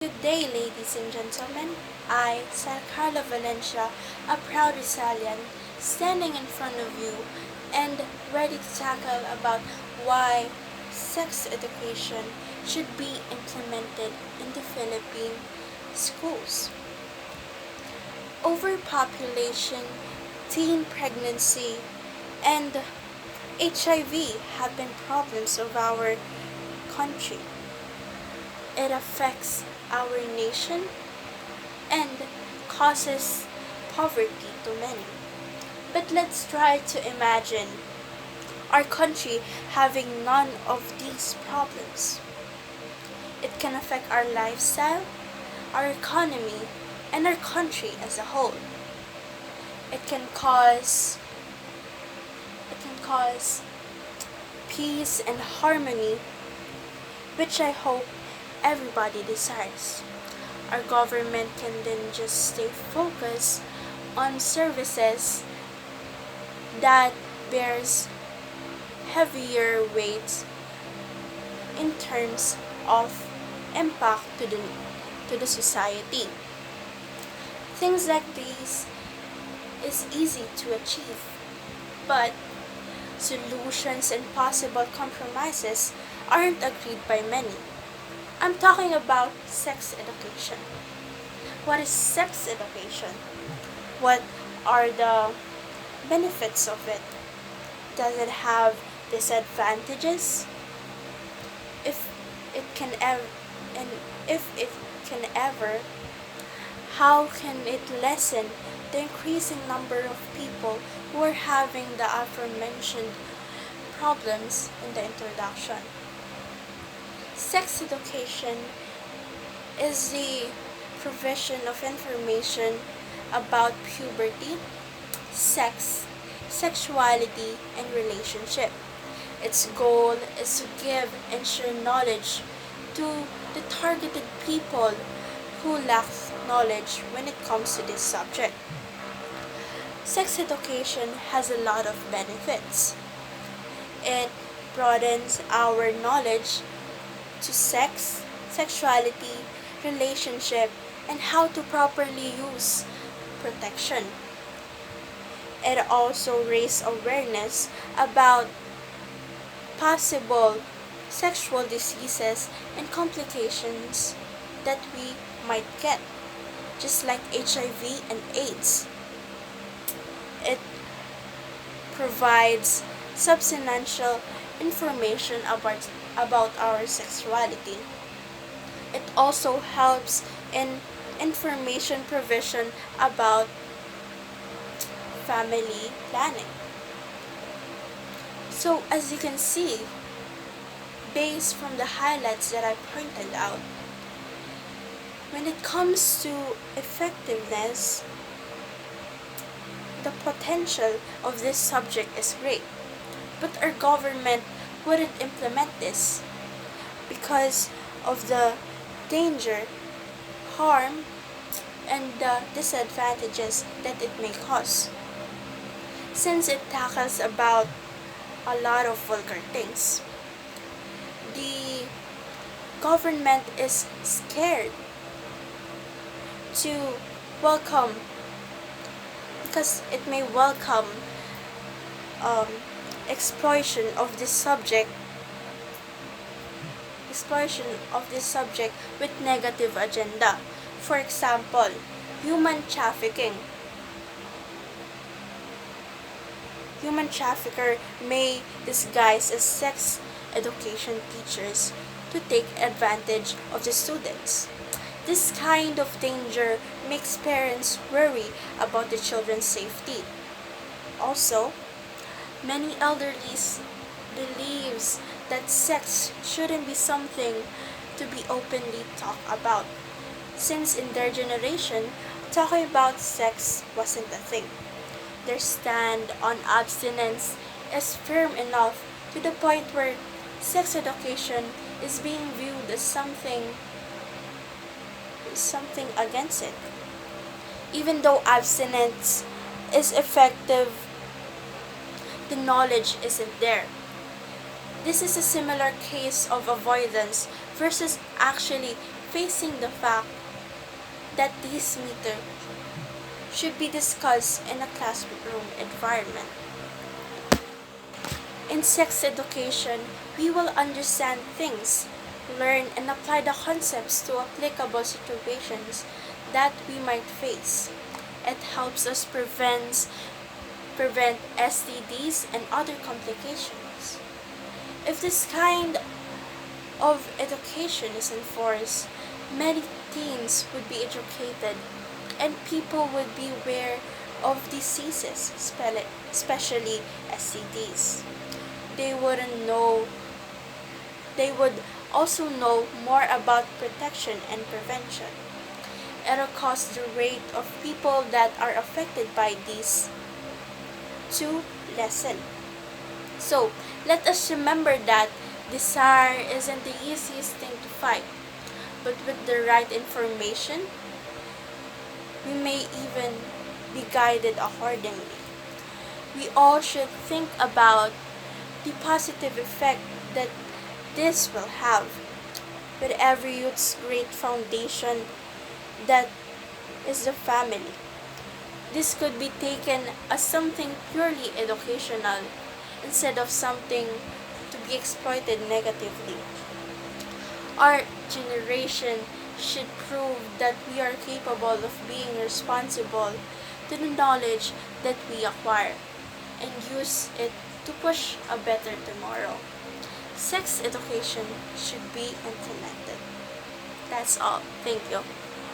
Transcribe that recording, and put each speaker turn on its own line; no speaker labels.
Good day, ladies and gentlemen. I, San Carlo Valencia, a proud Rizalian, standing in front of you and ready to tackle about why sex education should be implemented in the Philippine schools. Overpopulation, teen pregnancy, and HIV have been problems of our country. It affects our nation and causes poverty to many. But let's try to imagine our country having none of these problems. It can affect our lifestyle, our economy, and our country as a whole. It can cause peace and harmony, which I hope everybody desires. Our government can then just stay focused on services that bears heavier weights in terms of impact to the society. Things like these is easy to achieve, but solutions and possible compromises aren't agreed by many. I'm talking about sex education. What is sex education? What are the benefits of it? Does it have disadvantages? If it can ever, and if it can ever, how can it lessen the increasing number of people who are having the aforementioned problems in the introduction? Sex education is the provision of information about puberty, sex, sexuality, and relationship. Its goal is to give and share knowledge to the targeted people who lack knowledge when it comes to this subject. Sex education has a lot of benefits. It broadens our knowledge to sex, sexuality, relationship, and how to properly use protection. It also raises awareness about possible sexual diseases and complications that we might get, just like HIV and AIDS. It provides substantial information about our sexuality. It also helps in information provision about family planning. So as you can see, based from the highlights that I pointed out, when it comes to effectiveness, the potential of this subject is great. But our government wouldn't implement this because of the danger, harm, and the disadvantages that it may cause. Since it tackles about a lot of vulgar things, the government is scared to welcome because it may welcome um, exploitation of this subject with negative agenda. For example, human trafficking. Human trafficker may disguise as sex education teachers to take advantage of the students. This kind of danger makes parents worry about the children's safety. Also, many elderlies believes that sex shouldn't be something to be openly talked about, since in their generation, talking about sex wasn't a thing. Their stand on abstinence is firm enough to the point where sex education is being viewed as something against it. Even though abstinence is effective, the knowledge isn't there. This is a similar case of avoidance versus actually facing the fact that this matter should be discussed in a classroom environment. In sex education, we will understand things, learn and apply the concepts to applicable situations that we might face. It helps us prevent STDs and other complications. If this kind of education is enforced, many teens would be educated and people would be aware of diseases, especially STDs. They wouldn't know they would also know more about protection and prevention. It'll cause the rate of people that are affected by these to lessen. So, let us remember that desire isn't the easiest thing to fight, but with the right information, we may even be guided accordingly. We all should think about the positive effect that this will have. With every youth's great foundation, that is the family. This could be taken as something purely educational instead of something to be exploited negatively. Our generation should prove that we are capable of being responsible to the knowledge that we acquire and use it to push a better tomorrow. Sex education should be implemented. That's all. Thank you.